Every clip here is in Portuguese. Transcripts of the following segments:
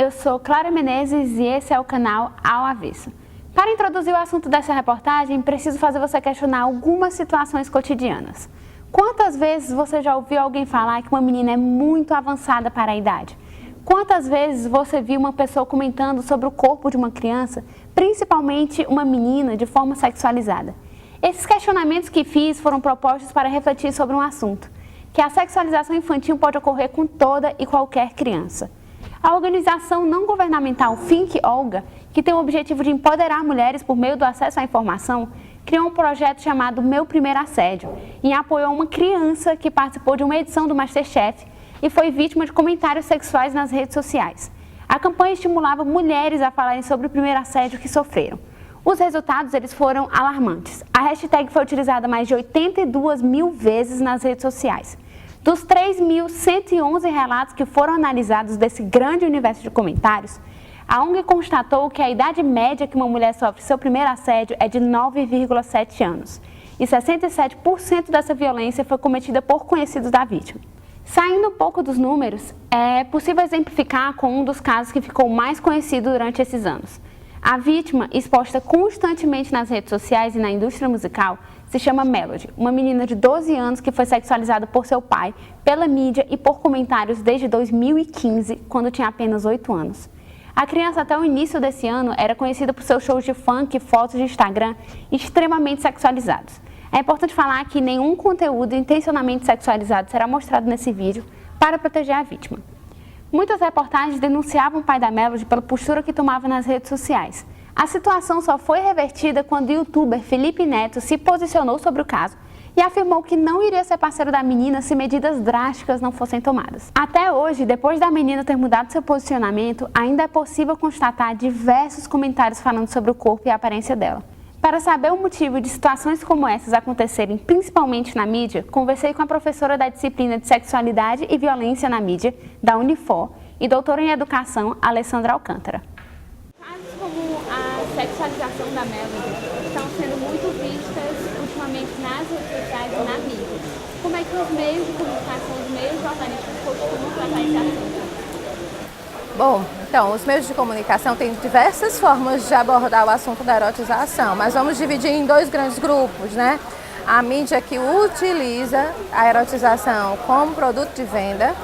eu sou Clara Menezes e esse é o canal Ao Avesso. Para introduzir o assunto dessa reportagem, preciso fazer você questionar algumas situações cotidianas. Quantas vezes você já ouviu alguém falar que uma menina é muito avançada para a idade? Quantas vezes você viu uma pessoa comentando sobre o corpo de uma criança, principalmente uma menina, de forma sexualizada? Esses questionamentos que fiz foram propostos para refletir sobre um assunto, que a sexualização infantil pode ocorrer com toda e qualquer criança. A organização não governamental Think Olga, que tem o objetivo de empoderar mulheres por meio do acesso à informação, criou um projeto chamado Meu Primeiro Assédio e apoiou uma criança que participou de uma edição do MasterChef e foi vítima de comentários sexuais nas redes sociais. A campanha estimulava mulheres a falarem sobre o primeiro assédio que sofreram. Os resultados eles foram alarmantes. A hashtag foi utilizada mais de 82 mil vezes nas redes sociais. Dos 3.111 relatos que foram analisados desse grande universo de comentários, a ONG constatou que a idade média que uma mulher sofre seu primeiro assédio é de 9,7 anos. E 67% dessa violência foi cometida por conhecidos da vítima. Saindo um pouco dos números, é possível exemplificar com um dos casos que ficou mais conhecido durante esses anos. A vítima, exposta constantemente nas redes sociais e na indústria musical, se chama Melody, uma menina de 12 anos que foi sexualizada por seu pai, pela mídia e por comentários desde 2015, quando tinha apenas 8 anos. A criança até o início desse ano era conhecida por seus shows de funk e fotos de Instagram extremamente sexualizados. É importante falar que nenhum conteúdo intencionalmente sexualizado será mostrado nesse vídeo para proteger a vítima. Muitas reportagens denunciavam o pai da Melody pela postura que tomava nas redes sociais. A situação só foi revertida quando o youtuber Felipe Neto se posicionou sobre o caso e afirmou que não iria ser parceiro da menina se medidas drásticas não fossem tomadas. Até hoje, depois da menina ter mudado seu posicionamento, ainda é possível constatar diversos comentários falando sobre o corpo e a aparência dela. Para saber o motivo de situações como essas acontecerem principalmente na mídia, conversei com a professora da disciplina de Sexualidade e Violência na Mídia, da Unifor, e doutora em Educação, Alessandra Alcântara. Casos como a sexualização da Melody estão sendo muito vistas ultimamente nas redes sociais e na mídia. Como é que os meios de comunicação, os meios jornalísticos costumam tratar esse assunto? Bom, então, os meios de comunicação têm diversas formas de abordar o assunto da erotização, mas vamos dividir em dois grandes grupos, né? A mídia que utiliza a erotização como produto de venda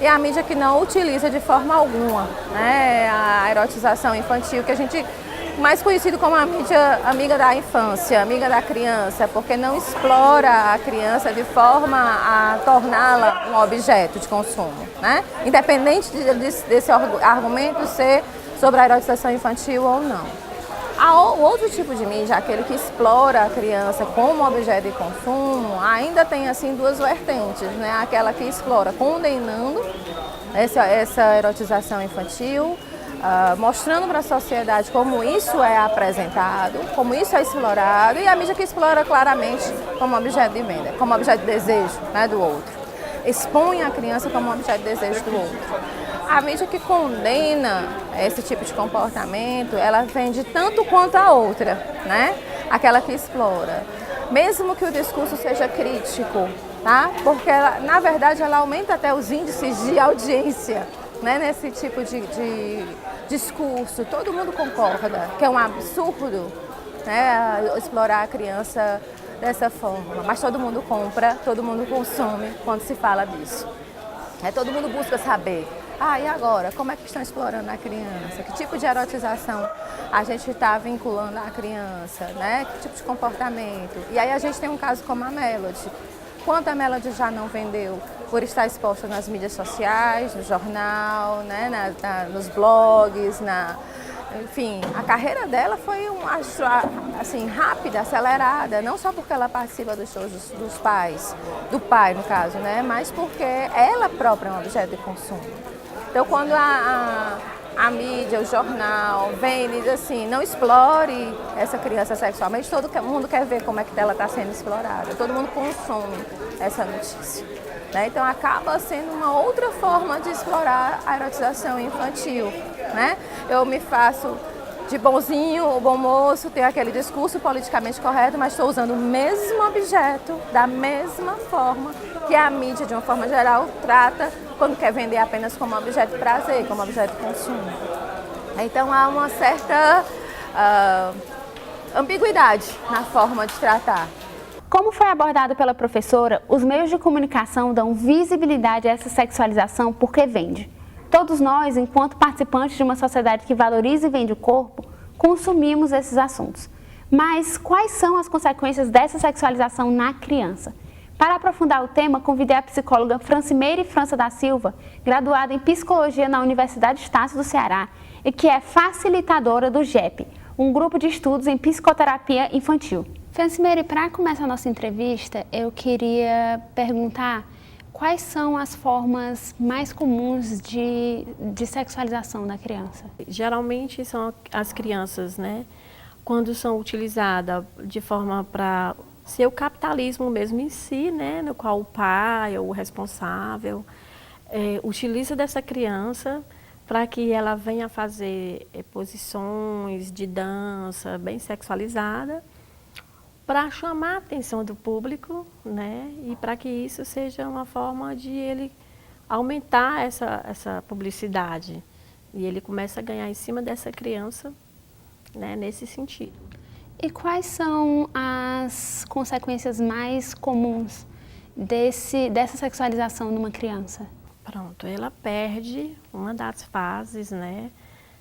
e a mídia que não utiliza de forma alguma, né? A erotização infantil, que a gente mais conhecido como a mídia amiga da infância, amiga da criança, porque não explora a criança de forma a torná-la um objeto de consumo, né? Independente desse argumento ser sobre a erotização infantil ou não. O outro tipo de mídia, aquele que explora a criança como objeto de consumo, ainda tem assim duas vertentes, né? Aquela que explora condenando essa erotização infantil, mostrando para a sociedade como isso é apresentado, como isso é explorado, e a mídia que explora claramente como objeto de venda, como objeto de desejo, né, do outro. Expõe a criança como objeto de desejo do outro. A mídia que condena esse tipo de comportamento, ela vende tanto quanto a outra, né? Aquela que explora. Mesmo que o discurso seja crítico, tá? Porque ela, na verdade ela aumenta até os índices de audiência, né, nesse tipo de discurso. Todo mundo concorda que é um absurdo, né, explorar a criança dessa forma, mas todo mundo compra, todo mundo consome quando se fala disso. Todo mundo busca saber, e agora, como é que estão explorando a criança? Que tipo de erotização a gente está vinculando à criança, né? Que tipo de comportamento? E aí a gente tem um caso como a Melody. Quanto a Melody já não vendeu por estar exposta nas mídias sociais, no jornal, né, nos blogs, enfim, a carreira dela foi assim, rápida, acelerada, não só porque ela participa dos shows dos pais, do pai no caso, né, mas porque ela própria é um objeto de consumo. Então quando a mídia, o jornal vem e diz assim, não explore essa criança sexualmente, todo mundo quer ver como é que ela está sendo explorada, todo mundo consome essa notícia. Né? Então acaba sendo uma outra forma de explorar a erotização infantil. Né? Eu me faço de bonzinho, o bom moço, tenho aquele discurso politicamente correto, mas estou usando o mesmo objeto, da mesma forma que a mídia, de uma forma geral, trata quando quer vender apenas como objeto de prazer, como objeto de consumo. Então há uma certa ambiguidade na forma de tratar. Como foi abordado pela professora, os meios de comunicação dão visibilidade a essa sexualização porque vende. Todos nós, enquanto participantes de uma sociedade que valoriza e vende o corpo, consumimos esses assuntos. Mas quais são as consequências dessa sexualização na criança? Para aprofundar o tema, convidei a psicóloga Francimeire França da Silva, graduada em Psicologia na Universidade Estácio do Ceará e que é facilitadora do GEP, um grupo de estudos em psicoterapia infantil. Francimeire, para começar a nossa entrevista, eu queria perguntar quais são as formas mais comuns de sexualização da criança? Geralmente são as crianças, né, quando são utilizadas de forma para ser o capitalismo mesmo em si, né, no qual o pai ou o responsável utiliza dessa criança para que ela venha fazer posições de dança bem sexualizada, para chamar a atenção do público, né, e para que isso seja uma forma de ele aumentar essa publicidade. E ele começa a ganhar em cima dessa criança, né, nesse sentido. E quais são as consequências mais comuns dessa sexualização numa criança? Pronto, ela perde uma das fases, né,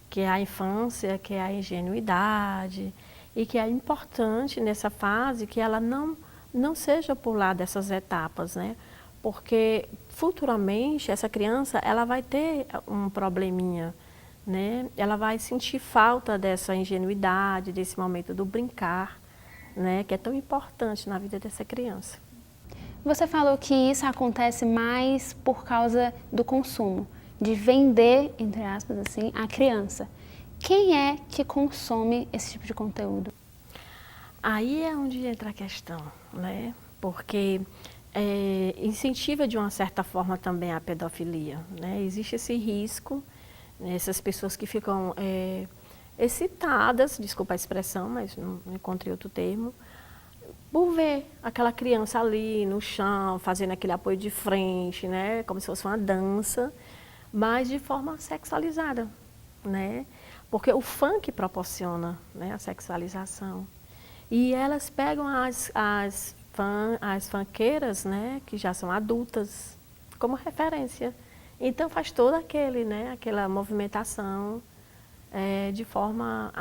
que é a infância, que é a ingenuidade, e que é importante nessa fase que ela não seja pular dessas etapas, né? Porque futuramente essa criança ela vai ter um probleminha, né? Ela vai sentir falta dessa ingenuidade, desse momento do brincar, né? Que é tão importante na vida dessa criança. Você falou que isso acontece mais por causa do consumo, de vender, entre aspas, assim, a criança. Quem é que consome esse tipo de conteúdo? Aí é onde entra a questão, né? Porque incentiva de uma certa forma também a pedofilia, né? Existe esse risco, né? Essas pessoas que ficam excitadas, desculpa a expressão, mas não encontrei outro termo, por ver aquela criança ali no chão, fazendo aquele apoio de frente, né? Como se fosse uma dança, mas de forma sexualizada, né? Porque o funk proporciona, né, a sexualização. E elas pegam as funkeiras, né, que já são adultas, como referência. Então faz toda aquela movimentação de forma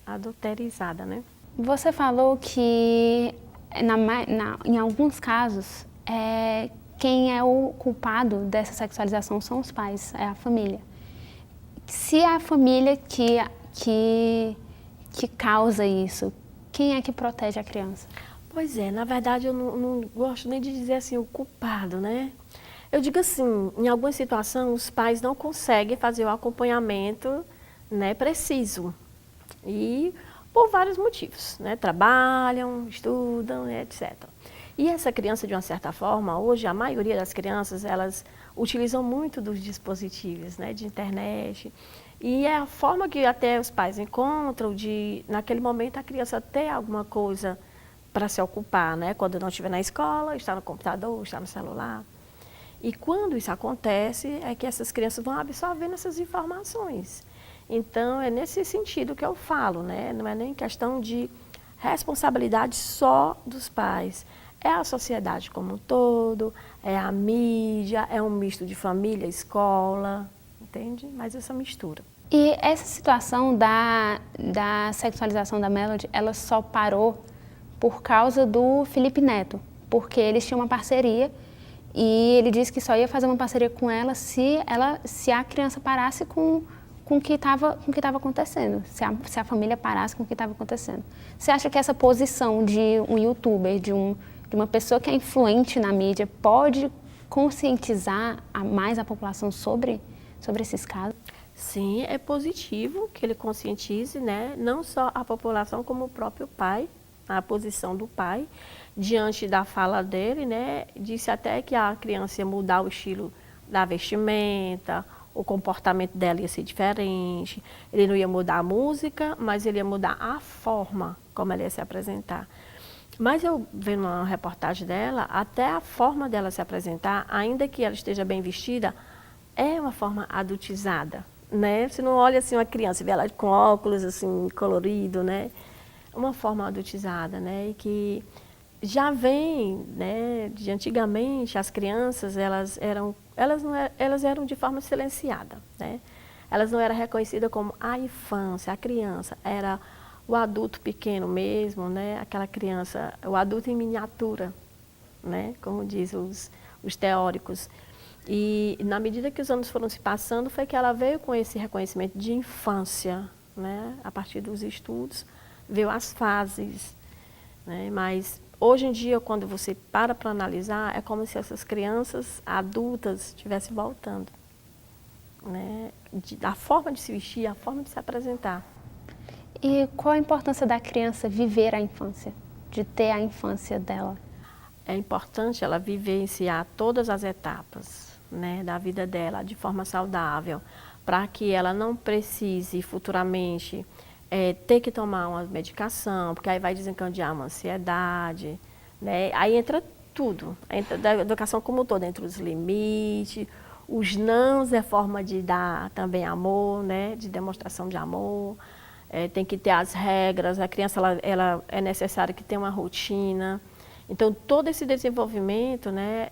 adulterizada, né? Você falou que em alguns casos quem é o culpado dessa sexualização são os pais, é a família. Se é a família que causa isso, quem é que protege a criança? Pois é, na verdade eu não gosto nem de dizer assim o culpado, né? Eu digo assim, em alguma situação os pais não conseguem fazer o acompanhamento, né, preciso. E por vários motivos, né? Trabalham, estudam, etc. E essa criança, de uma certa forma, hoje a maioria das crianças, elas utilizam muito dos dispositivos, né, de internet. E é a forma que até os pais encontram de, naquele momento, a criança ter alguma coisa para se ocupar, né? Quando não estiver na escola, está no computador, está no celular. E quando isso acontece, é que essas crianças vão absorvendo essas informações. Então, é nesse sentido que eu falo, né? Não é nem questão de responsabilidade só dos pais. É a sociedade como um todo, é a mídia, é um misto de família, escola, entende? Mas essa mistura. E essa situação da sexualização da Melody, ela só parou por causa do Felipe Neto, porque eles tinham uma parceria e ele disse que só ia fazer uma parceria com ela se a criança parasse com o que estava acontecendo, se a família parasse com o que estava acontecendo. Você acha que essa posição de um youtuber, de uma pessoa que é influente na mídia, pode conscientizar mais a população sobre esses casos? Sim, é positivo que ele conscientize, né, não só a população, como o próprio pai, a posição do pai, diante da fala dele, né, disse até que a criança ia mudar o estilo da vestimenta, o comportamento dela ia ser diferente, ele não ia mudar a música, mas ele ia mudar a forma como ela ia se apresentar. Mas eu vendo uma reportagem dela, até a forma dela se apresentar, ainda que ela esteja bem vestida, é uma forma adultizada, né? Você não olha assim uma criança, vê ela com óculos assim colorido, né? Uma forma adultizada, né? E que já vem, né? De antigamente as crianças elas eram de forma silenciada, né? Elas não eram reconhecidas como a infância, a criança, era o adulto pequeno mesmo, né? Aquela criança, o adulto em miniatura, né? Como diz os teóricos. E na medida que os anos foram se passando, foi que ela veio com esse reconhecimento de infância, né? A partir dos estudos, veio as fases, né? Mas hoje em dia, quando você para analisar, é como se essas crianças adultas estivessem voltando, né? A forma de se vestir, a forma de se apresentar. E qual a importância da criança viver a infância, de ter a infância dela? É importante ela vivenciar todas as etapas, né, da vida dela de forma saudável, para que ela não precise futuramente ter que tomar uma medicação, porque aí vai desencadear uma ansiedade, né? Aí entra tudo, entra da educação como um todo, entre os limites, os nãos é forma de dar também amor, né, de demonstração de amor. Tem que ter as regras, a criança ela é necessário que tenha uma rotina. Então, todo esse desenvolvimento, né,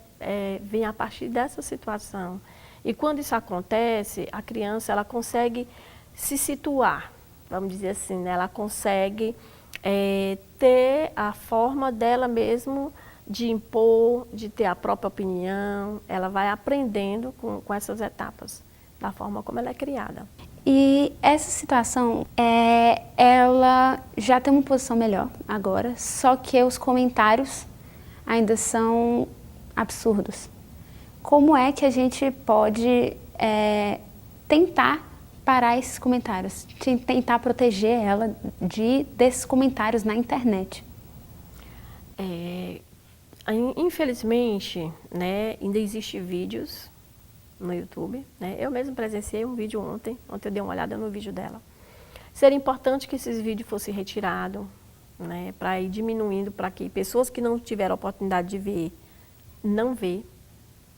vem a partir dessa situação. E quando isso acontece, a criança ela consegue se situar, vamos dizer assim, né, ela consegue ter a forma dela mesmo de impor, de ter a própria opinião, ela vai aprendendo com essas etapas, da forma como ela é criada. E essa situação, ela já tem uma posição melhor agora, só que os comentários ainda são absurdos. Como é que a gente pode tentar parar esses comentários, tentar proteger ela desses comentários na internet? Infelizmente, né, ainda existem vídeos no YouTube, né? Eu mesmo presenciei um vídeo ontem eu dei uma olhada no vídeo dela. Seria importante que esses vídeos fossem retirados, né, para ir diminuindo, para que pessoas que não tiveram a oportunidade de ver, não ver,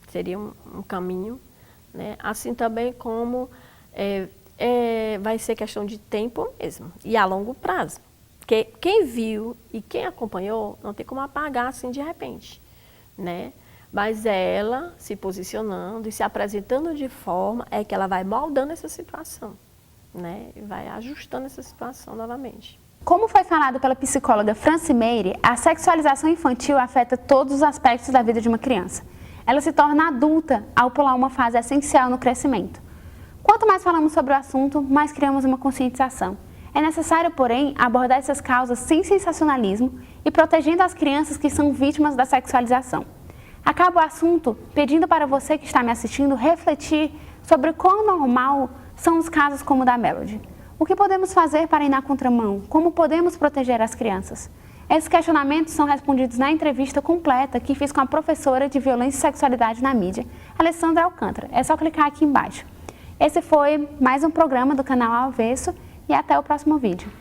seria um caminho, né? Assim também como vai ser questão de tempo mesmo, e a longo prazo. Porque quem viu e quem acompanhou, não tem como apagar assim de repente, né? Mas ela se posicionando e se apresentando de forma que ela vai moldando essa situação, né? E vai ajustando essa situação novamente. Como foi falado pela psicóloga Francimeire, a sexualização infantil afeta todos os aspectos da vida de uma criança. Ela se torna adulta ao pular uma fase essencial no crescimento. Quanto mais falamos sobre o assunto, mais criamos uma conscientização. É necessário, porém, abordar essas causas sem sensacionalismo e protegendo as crianças que são vítimas da sexualização. Acabo o assunto pedindo para você que está me assistindo refletir sobre quão normal são os casos como o da Melody. O que podemos fazer para ir na contramão? Como podemos proteger as crianças? Esses questionamentos são respondidos na entrevista completa que fiz com a professora de Violência e Sexualidade na Mídia, Alessandra Alcântara. É só clicar aqui embaixo. Esse foi mais um programa do canal Ao Avesso e até o próximo vídeo.